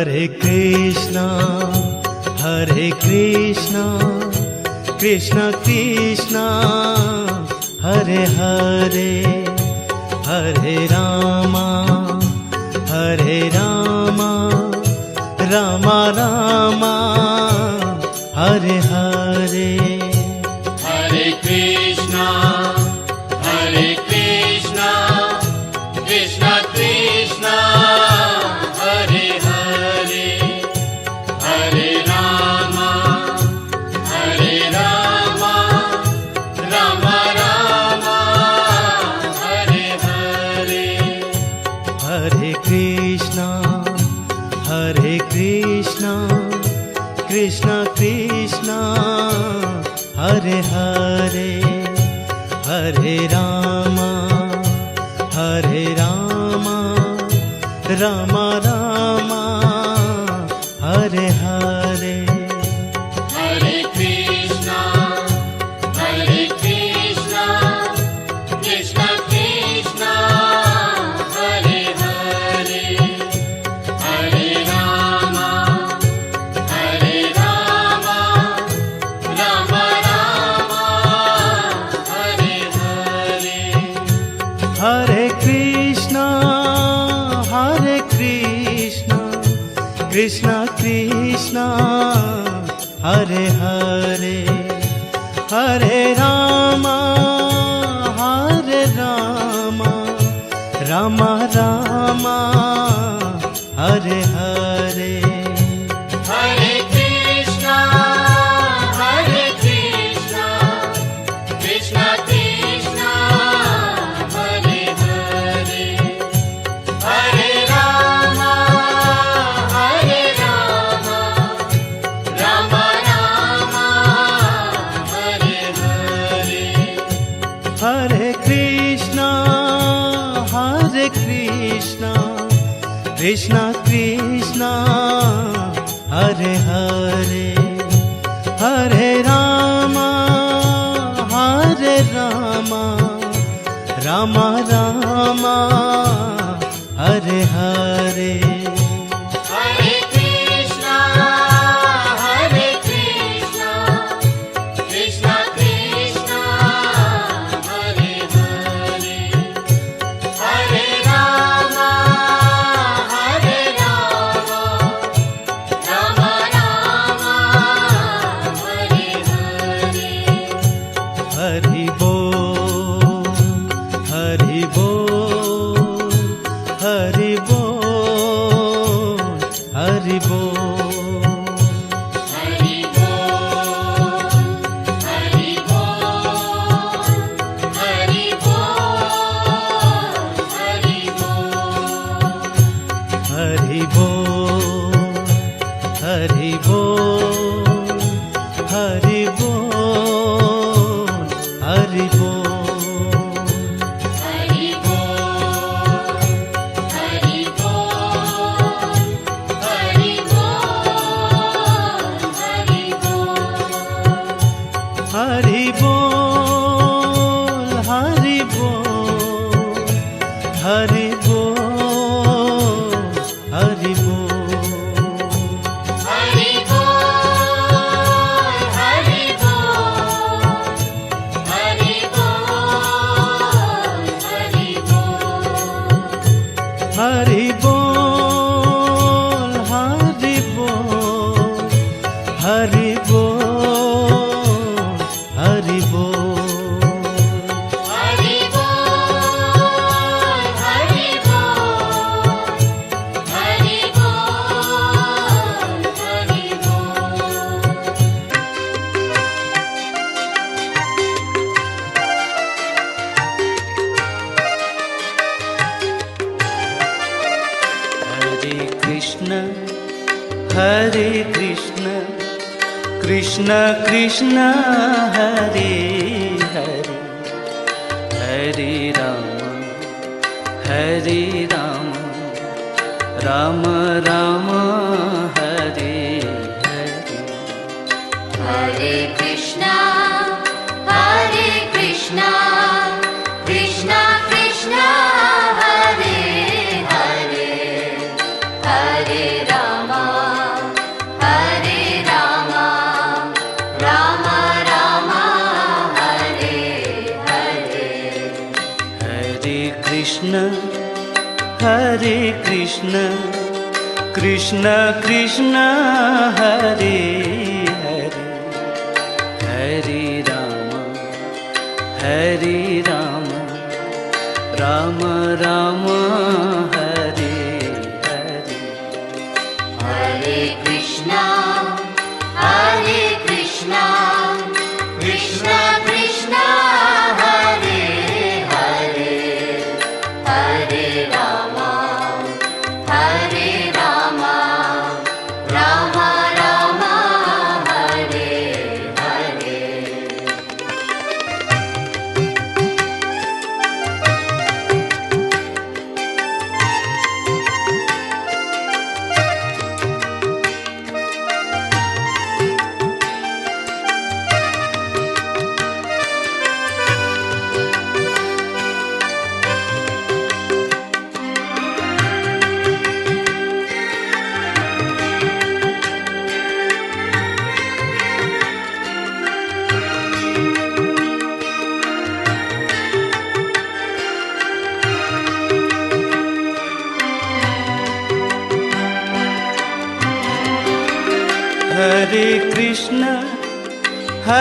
Hare Krishna, Krishna Krishna, Hare Hare, Hare Rama, Rama Rama, Hare Hare. Hare Krishna, Krishna Krishna, Hare Hare, Hare Rama, Rama Rama, Hare Hare. Hare Krishna, Krishna Krishna, Hare Hare, Hare Rama, Rama Rama, Hare Hare. Hare Krishna, Krishna Krishna, Hare Hare, Hare Rama, Rama Rama, Hare Hare. Hare Krishna, Krishna Krishna, Hare Hare, Hare Rama, Rama Rama, Hare Hare. Hare Krishna, Krishna Krishna, Hare Hare, Hare Rama, Rama Rama, Hare Hare. Hare Krishna, Krishna Krishna, Hare Hare, Hare Rama, Rama Rama, Hare Hare. Hare Krishna, Krishna Krishna, Hare Hare, Hare Rama, Rama Rama, Hare Hare. Hari Bol, Hari Bol, Hari Bol, Hari Bol. Hari Bol, Hari Bol, Hari Bol, Hari Bol. Hari Bol, Hari Bol, Hari Bol, Hari Bol. Hari Bol, Hari Bol, Hari Bol, Hari Bol. Hari Bol, Hari Bol, Hari Bol, Hari Bol. Hari Bol, Hari Bol, Hari Bol, Hari Hari Bol. Bol, Hari Bol, Hari Bol, Hari Bol. Hari Bol, Hari Bol, Hari Hare Krishna, Krishna Krishna, Hare Hare, Hare Rama, Rama Rama, Hare Hare. Hare Krishna, Krishna Krishna, Hare Hare, Hare Rama, Krishna Krishna Krishna Hare Hare Hare Ram Ram Ram Hare Hare Hare Krishna, Krishna Krishna, Hare Hare, Hare Rama, Rama Rama, Hare Hare.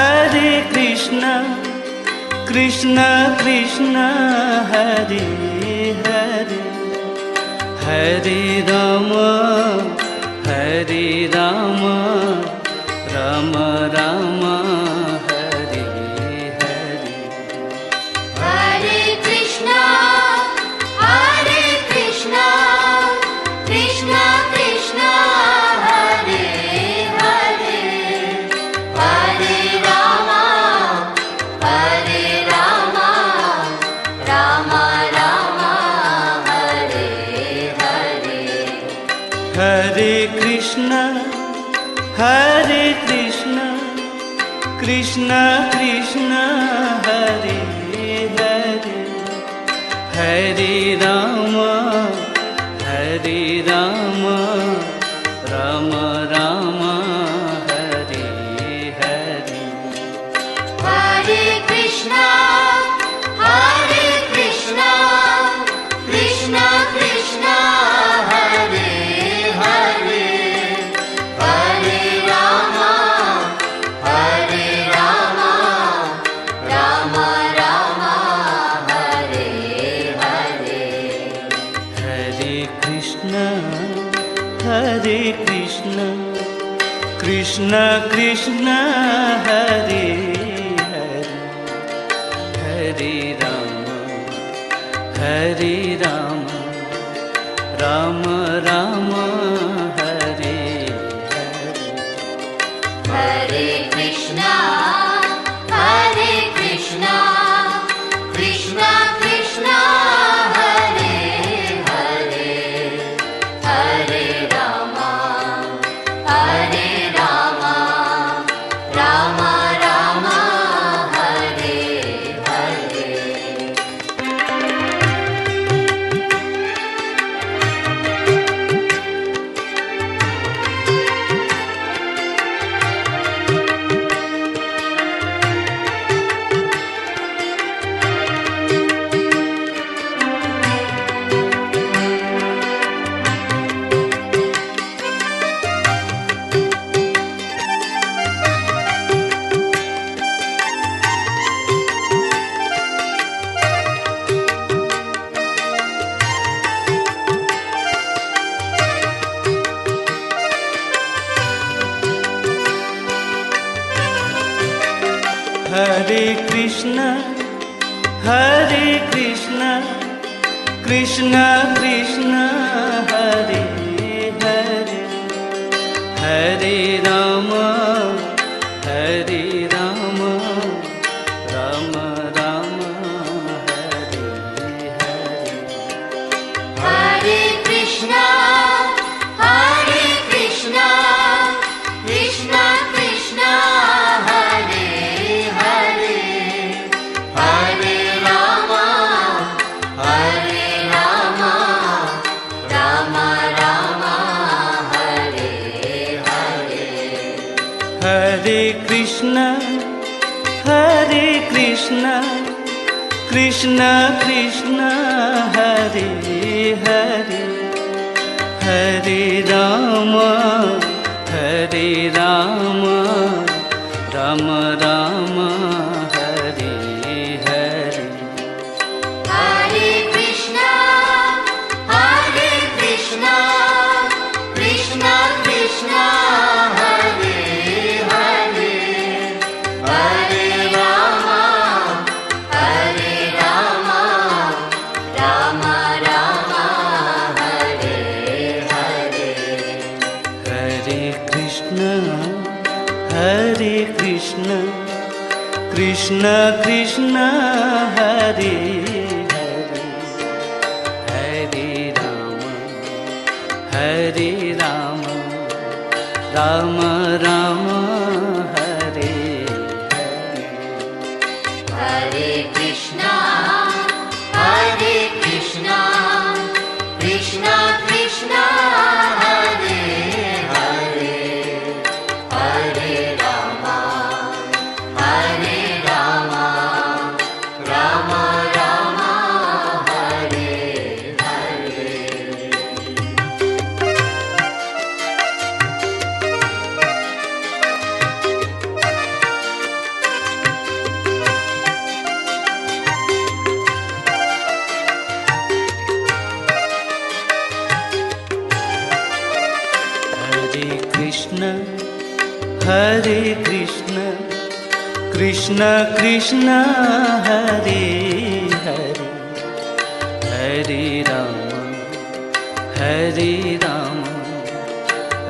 Hare Krishna Krishna Krishna Hare Hare Hare Ram Ram Ram Hare Hare Hare Krishna, Krishna Krishna, Hare Hare, Hare Rama, Rama Rama, Hare Hare. Hare Krishna Krishna Krishna Hare Hare Hare Ram Ram Ram Hare Hare Hare Krishna, Krishna Krishna, Hare Hare, Hare Rama, Rama Rama, Hare Hare. Hare Krishna Krishna Krishna Hare Hare Hare Ram Ram Ram Hare Hare Hare Krishna, Krishna Krishna, Hare Hare, Hare Rama, Rama Rama, Hare Hare. Hare Krishna Krishna Krishna Hare Hare Hare Ram Ram Ram Hare Hare Hare Krishna, Krishna Krishna, Hare Hare, Hare Rama, Rama Rama, Hare Hare. Hare Krishna Krishna Krishna Hare Hare Hare Ram Ram Ram Hare Hare. Hare Krishna, Krishna Krishna, Hare Hare, Hare Rama, Rama Rama, Hare Hare. Hare Krishna Krishna Krishna Hare Hare, Hare Ram Ram Ram Hare Hare. Hare Krishna, Krishna Krishna, Hare Hare, Hare Rama, Rama Rama, Hare Hare. Hare Krishna Krishna Krishna Hare Hare, Hare Ram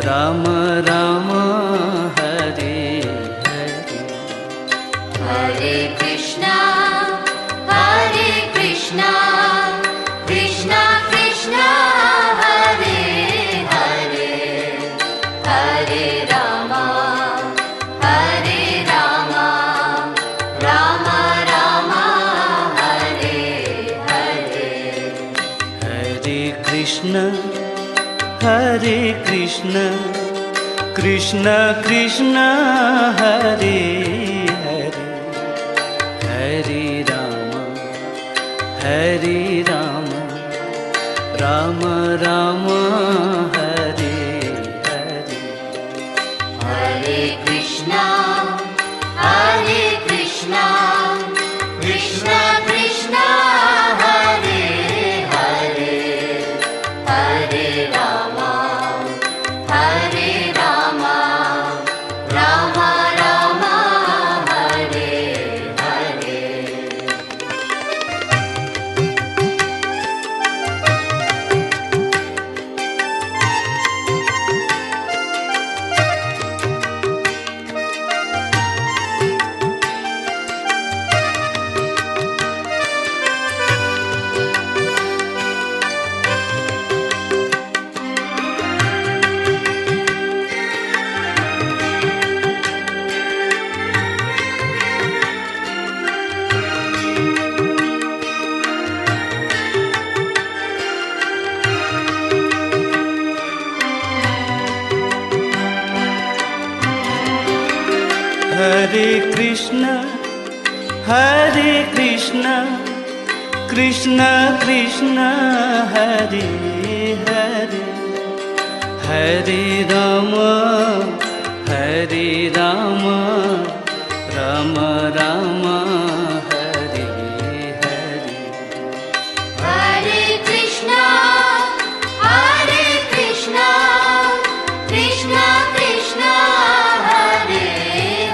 Ram Ram Hare Hare. Hare Krishna, Krishna Krishna, Hare Hare, Hare Rama, Rama Rama, Hare Hare. Hare Krishna Krishna Krishna Hare Hare, Hare Ram Ram Ram Hare Hare. Hare Krishna, Krishna Krishna, Hare Hare, Hare Rama, Rama Rama, Hare Hare. Hare Krishna Krishna Krishna Hare Hare, Hare Ram Ram Ram Hare Hare. Hare Krishna, Krishna Krishna, Hare Hare,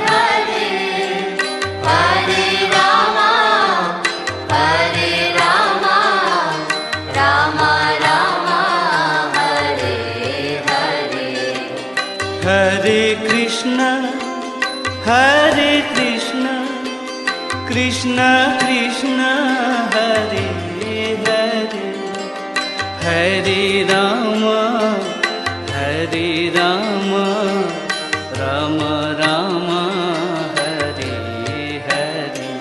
Hare Rama, Rama Rama, Hare Hare. Hare Krishna Krishna Krishna Hare Hare, Hare Ram Ram Ram Hare Hare.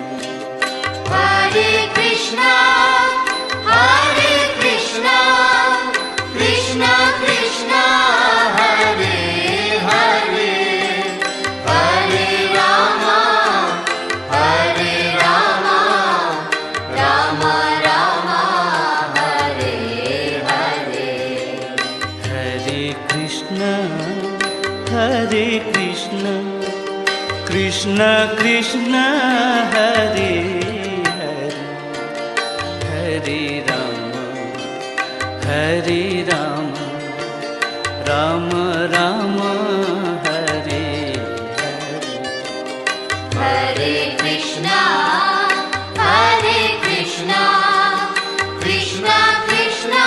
Hare Krishna, Krishna Krishna, Hare Hare, Hare Rama, Rama Rama, Hare Hare. Hare Krishna Krishna Krishna Hare Hare Hare Ram Ram Ram Hare Hare Hare Krishna Krishna Krishna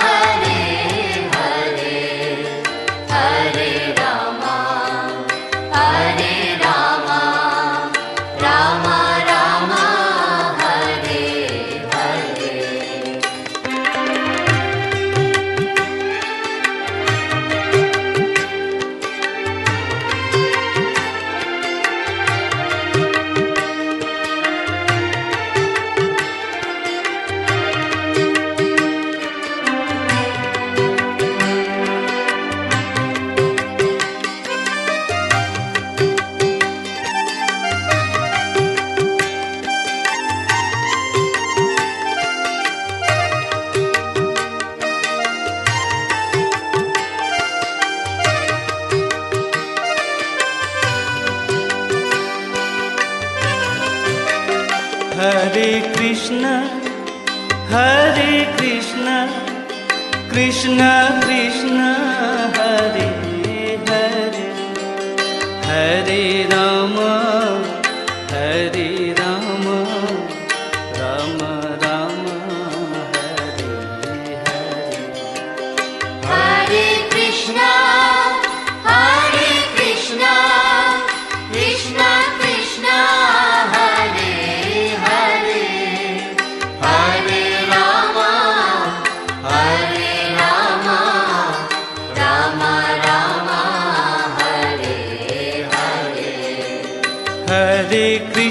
Hare Hare Hare Ram Ram Ram Hare Hare Hare Krishna Krishna Krishna Hare Hare Hare Ram Ram Ram Hare Hare Hare Krishna Krishna Krishna Hare Hare Hare Ram Ram Ram Hare Hare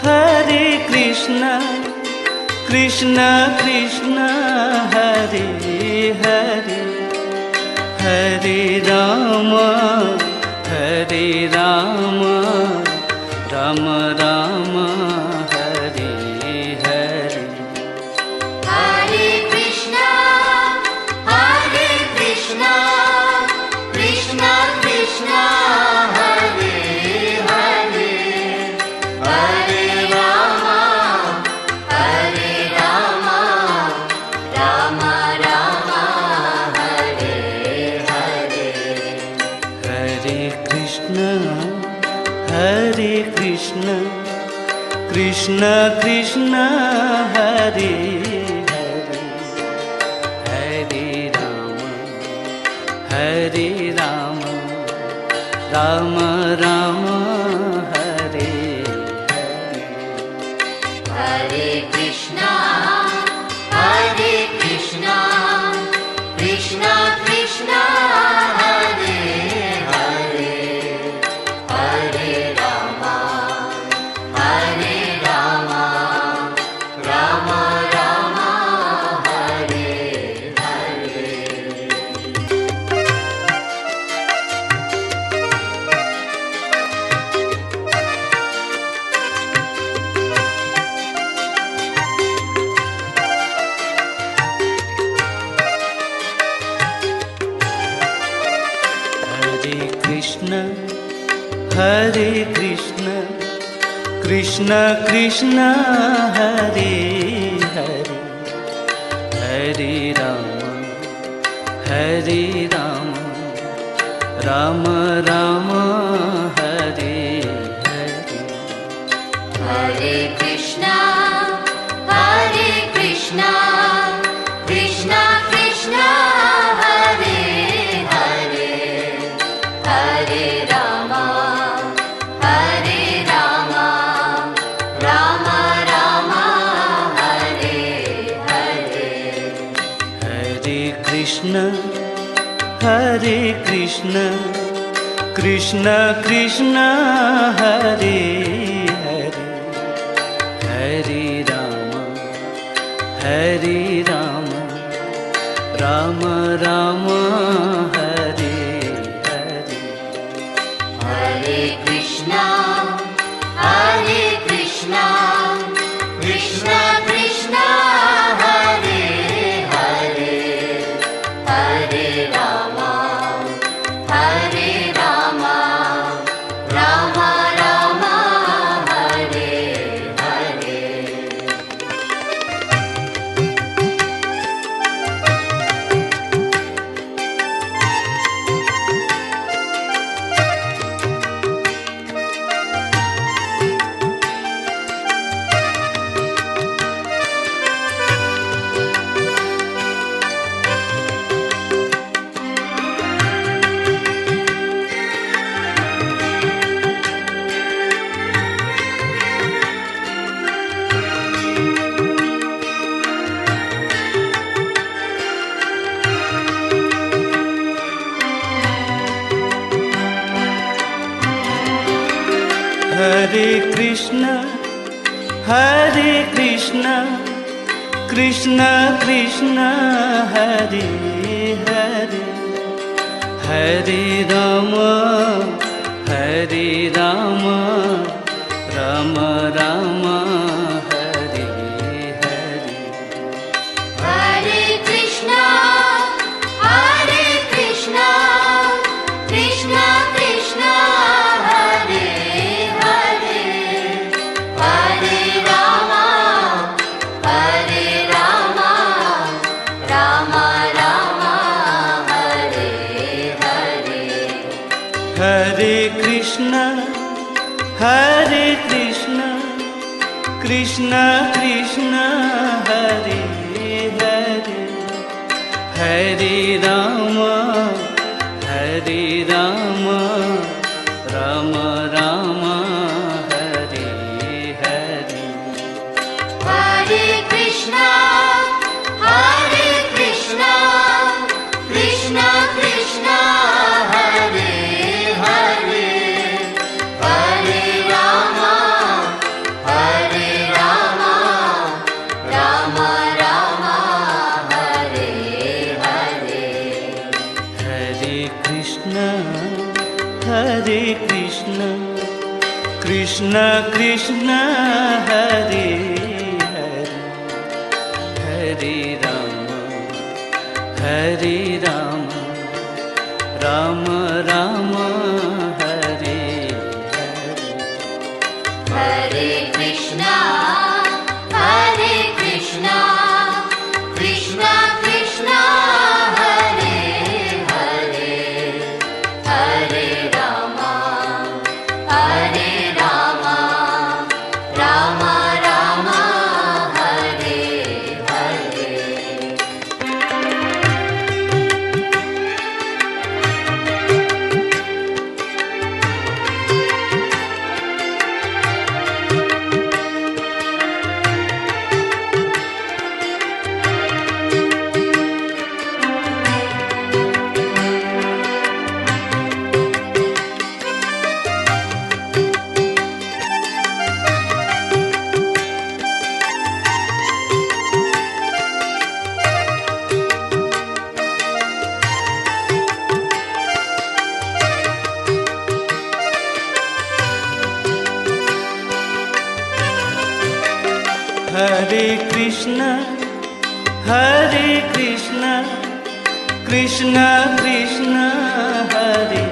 Hare Krishna Krishna Krishna Hare Hare Hare Ram Ram Ram Hare Hare Hare Krishna Krishna Krishna Hare Hare Hare Ram Ram Ram Hare Hare Hare Krishna Krishna Krishna Hare Hare Hare Ram Ram Ram Hare Hare Hare Krishna Krishna Krishna Hare Hare Hare Ram Ram Ram Hare Hare Hare Krishna Krishna Krishna Hare Hare Hare Ram Ram Ram Hare Hare Hare Krishna Krishna Krishna Hare Hare Hare Ram Ram Ram Hare Hare Hare Krishna Krishna Krishna Hare Hare Hare Ram Ram Ram Hare Hare Hare Krishna Krishna Krishna Hare Hare Hare Hare Krishna, Krishna Krishna, Hare Hare, Hare Rama, Rama Rama, Hare Hare. Hare Krishna, Krishna Krishna, Hare Hare, Hare Rama, Rama Rama, Hare Hare. Hare Krishna, Krishna Krishna, Hare Hare, Hare Rama, Rama Rama, Hare Hare. Hare Krishna, Krishna Krishna, Hare Hare, Hare Rama, Rama Rama, Hare Hare. Hare Krishna, Krishna Krishna, Hare Hare, Hare Rama, Rama Rama, Hare Hare. Hare Krishna, Krishna Krishna, Hare Hare, Hare Rama, Rama Rama, Hare Hare. Hare Krishna, Krishna Krishna, Hare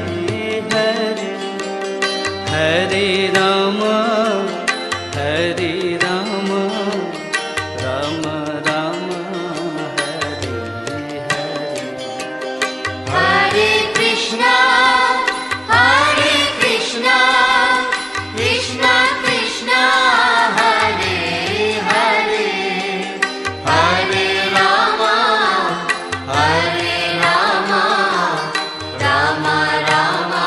Hare, Hare Rama, Rama Rama, Hare Hare. Hare Krishna, Krishna Krishna, Hare Hare, Hare Rama, Rama Rama,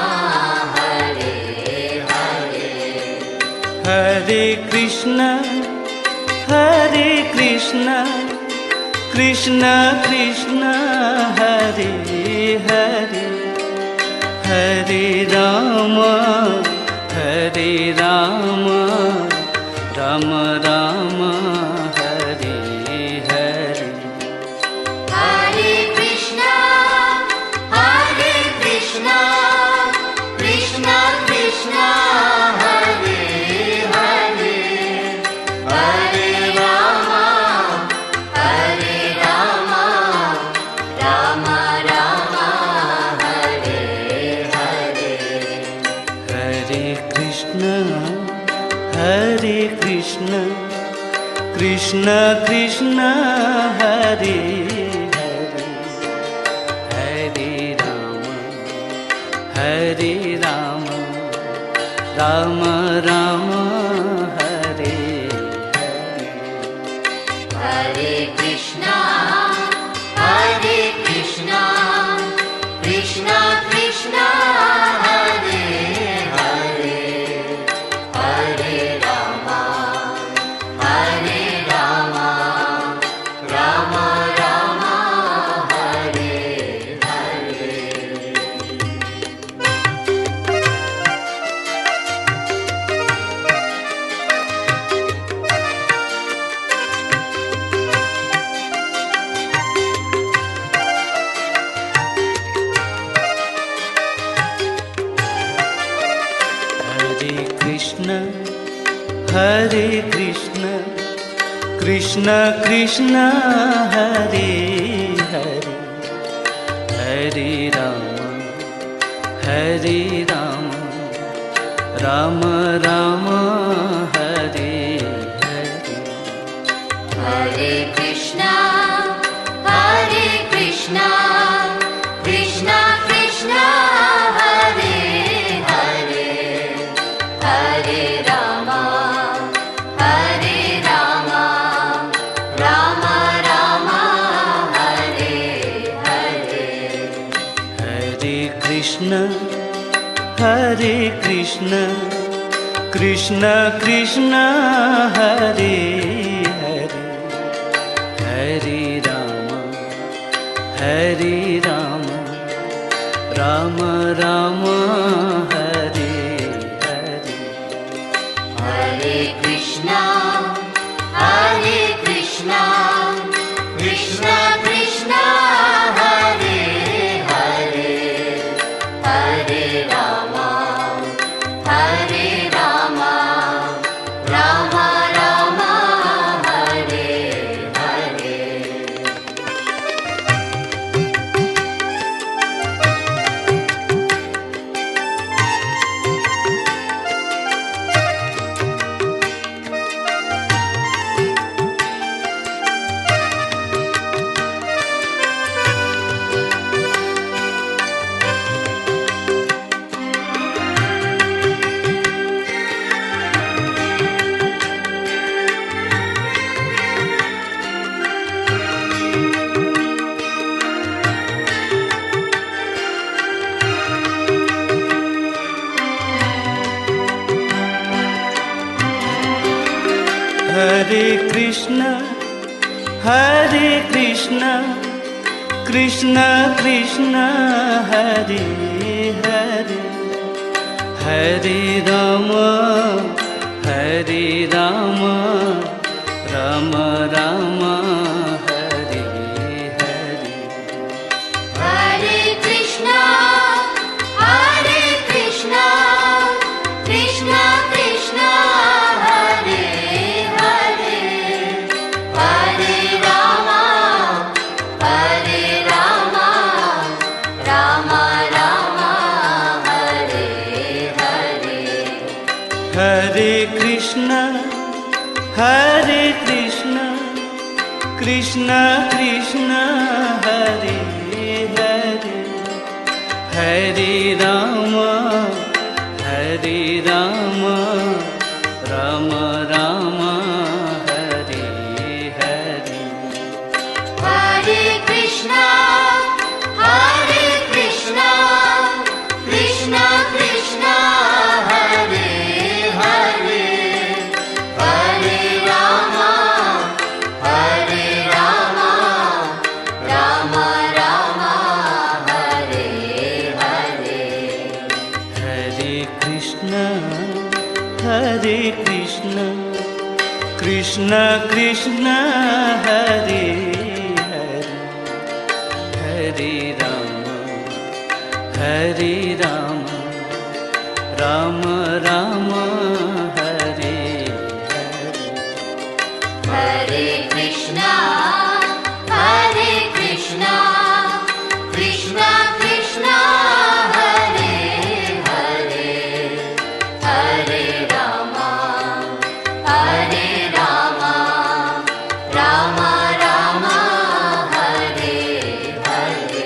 Hare Hare. Hare Krishna, Krishna Krishna, Hare Hare, Hare Rama, Rama Rama, Hare Hare. Hare Krishna, Krishna Krishna, Hare Hare, Hare Rama, Rama Rama, Hare Hare. Hare Krishna, Krishna Krishna, Hare Hare, Hare Rama, Rama Rama, Hare Hare. Hare Krishna, Krishna Krishna, Hare Hare, Hare Rama, Rama Rama, Hare Hare. Hare Krishna Krishna Krishna Hare Hare Hare Ram Ram Ram Hare Hare Hare Krishna Krishna Krishna Hare Hare Hare Ram Ram Ram Hare Hare Hare Krishna Krishna Krishna Hare Hare Hare Ram Ram Ram Hare Hare Hare Krishna Krishna Krishna Hare Hare Hare Ram Ram Ram Hare Hare Hare Krishna Krishna Krishna Hare Hare Hare Ram Ram Ram Hare Hare Hare Krishna Krishna Krishna Hare Hare Hare Ram Ram Ram Hare Hare Hare Krishna Krishna Krishna Hare Hare Hare Ram Ram Ram Hare Hare Hare Krishna Krishna Krishna Hare Hare Hare Ram Ram Ram Hare Hare Hare Krishna Krishna Krishna Hare Hare Hare Ram Ram Ram Hare Hare Hare Krishna Krishna Krishna Hare Hare Hare Ram Ram Ram Hare Hare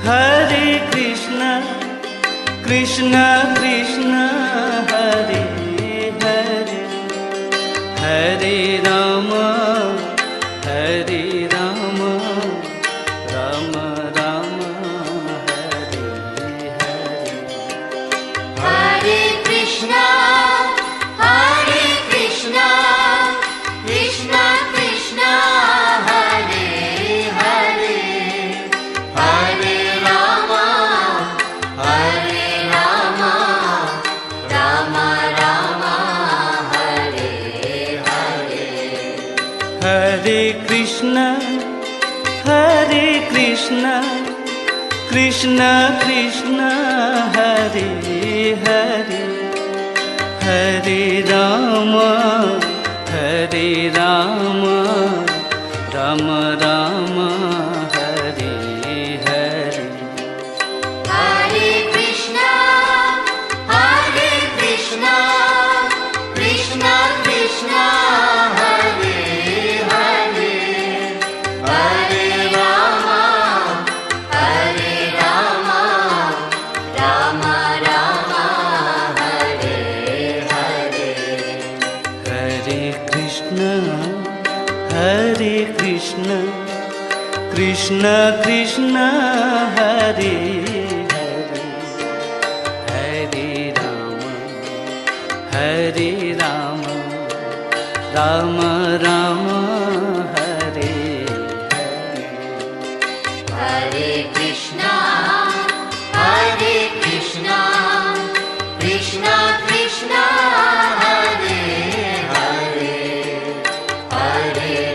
Hare Krishna Krishna Krishna Hare Hare Krishna Krishna Krishna Hare Hare Hare Ram Ram Ram Hare Hare Hare Krishna, Krishna Krishna, Hare Hare, Hare Rama, Rama Rama, Hare Hare. Hare Krishna Krishna Krishna Hare Hare Hare Ram Ram Ram Hare Hare Hare Krishna, Krishna Krishna, Hare Hare,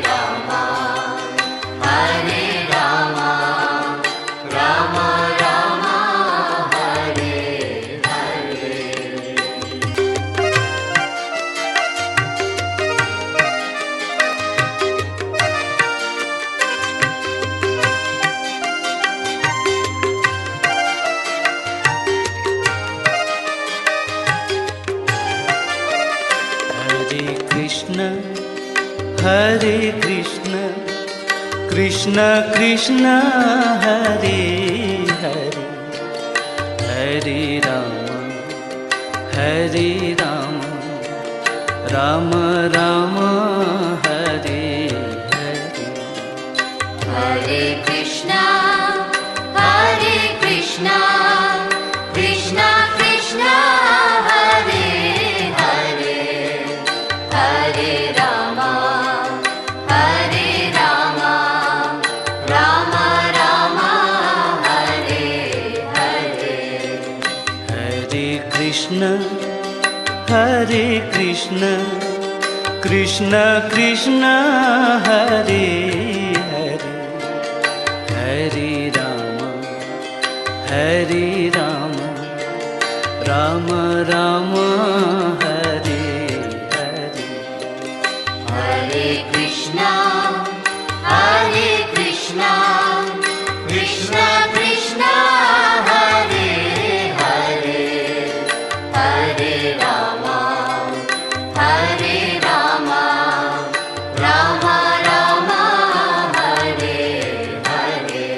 Hare Rama, Rama Rama, Hare Hare. Hare Krishna Krishna Krishna Hare Hare Hare Ram Ram Ram Hare Hare Hare Krishna, Krishna Krishna, Hare Hare, Hare Rama, Rama Rama, Hare Hare. Hare Krishna Krishna Krishna Hare Hare Hare Ram Ram Ram Hare Hare Hare Krishna, Krishna Krishna, Hare Hare, Hare Rama, Rama Rama, Hare Hare.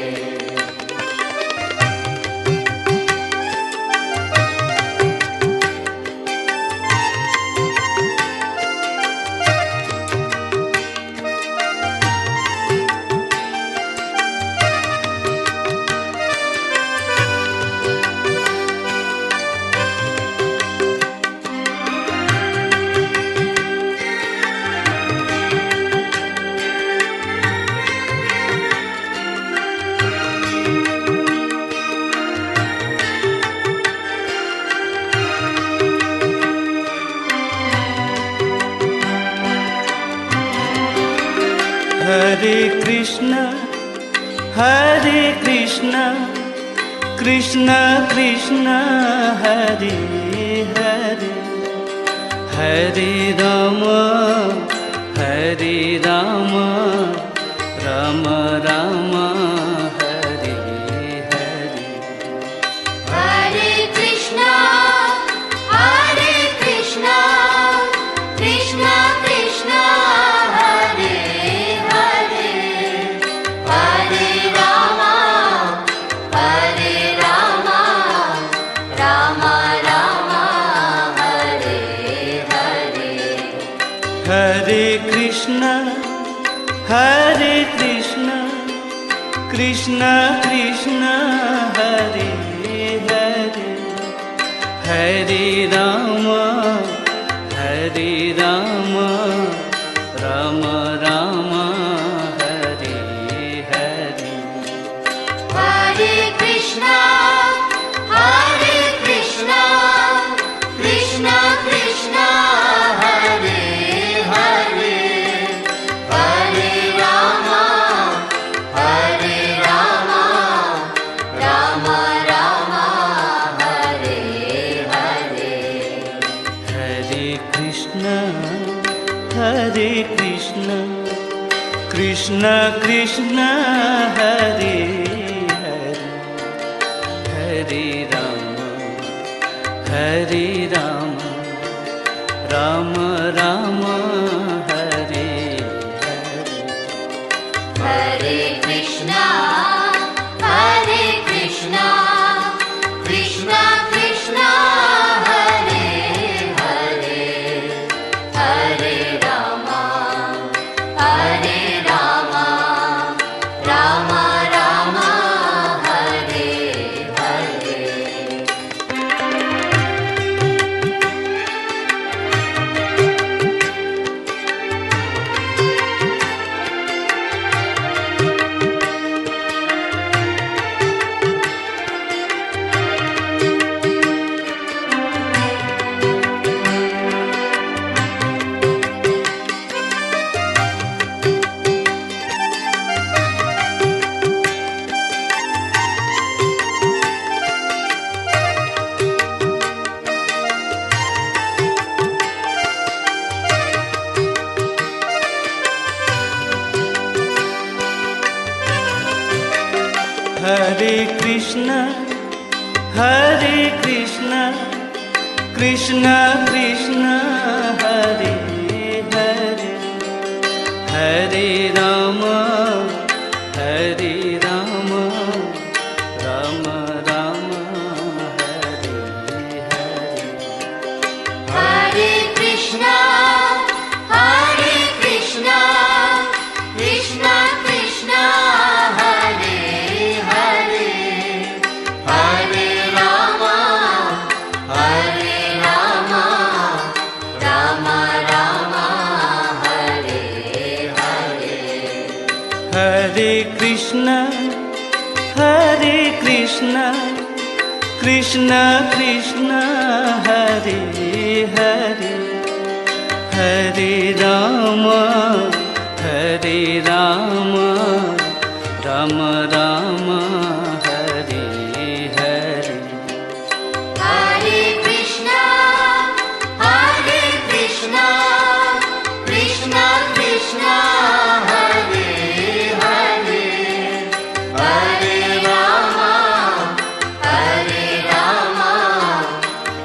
Hare Krishna Krishna Krishna Hare Hare Hare Ram Ram Ram Hare Hare Hare Krishna, Krishna Krishna, Hare Hare, Hare Rama, Rama Rama, Hare Hare. Hare Krishna Krishna Krishna Hare Hare Hare Ram Ram Ram Hare Hare Hare Krishna, Krishna Krishna, Hare Hare, Hare Rama, Rama Krishna Hare Hare Hare Ram Ram Ram Hare Hare Hare Krishna Krishna Krishna Hare Hare Hare Ram Ram Ram Hare Hare Hare Krishna Krishna Krishna Hare Hare Hare Ram Ram Ram Hare Hare Hare Krishna Krishna Krishna Hare Hare Hare Ram Ram Ram Hare Hare Hare Krishna Krishna Krishna Hare Hare Hare Ram Ram Ram Hare Hare Hare Krishna Krishna Krishna Hare Hare Hare Ram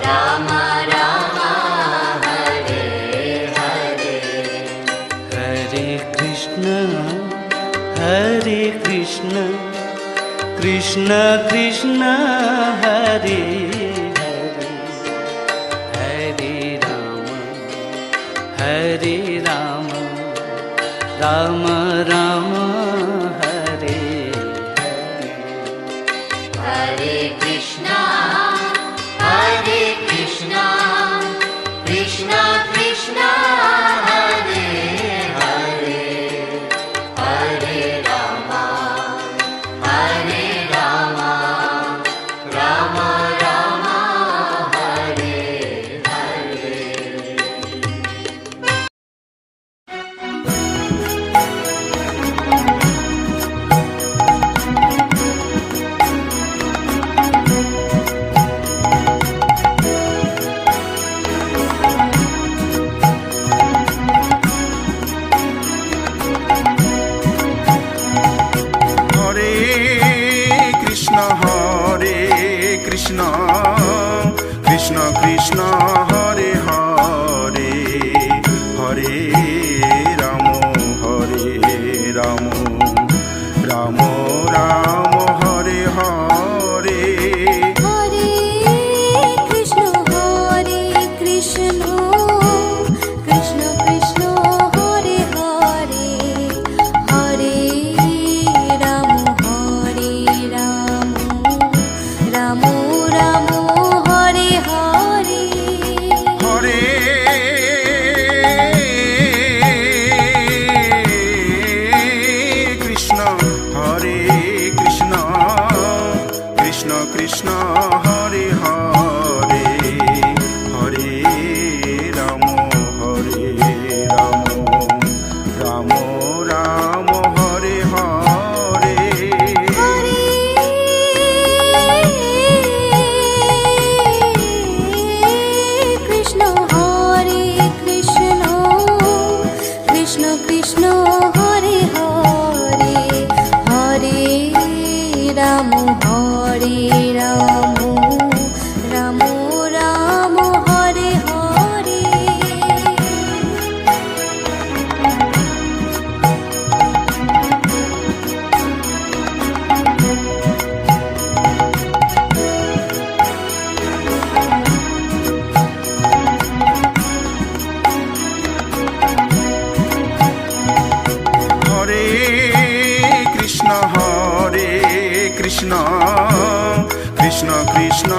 Ram Ram Hare Hare Hare Krishna Krishna Krishna Hare Hare Hare Ram Ram Ram Hare Hare Hare Krishna Krishna Krishna Hare Hare Hare Ram Ram Ram Hare Hare Krishna Krishna Krishna Hare Hare Hare Ram Ram Ram Ram Hare Hare Hare Krishna Krishna Krishna Hare Hare Hare Ram Ram Ram Hare Hare Hare Krishna Krishna Krishna Hare Hare Hare Ram Ram Ram Hare Hare Krishna Krishna Krishna Hare Hare Krishna Krishna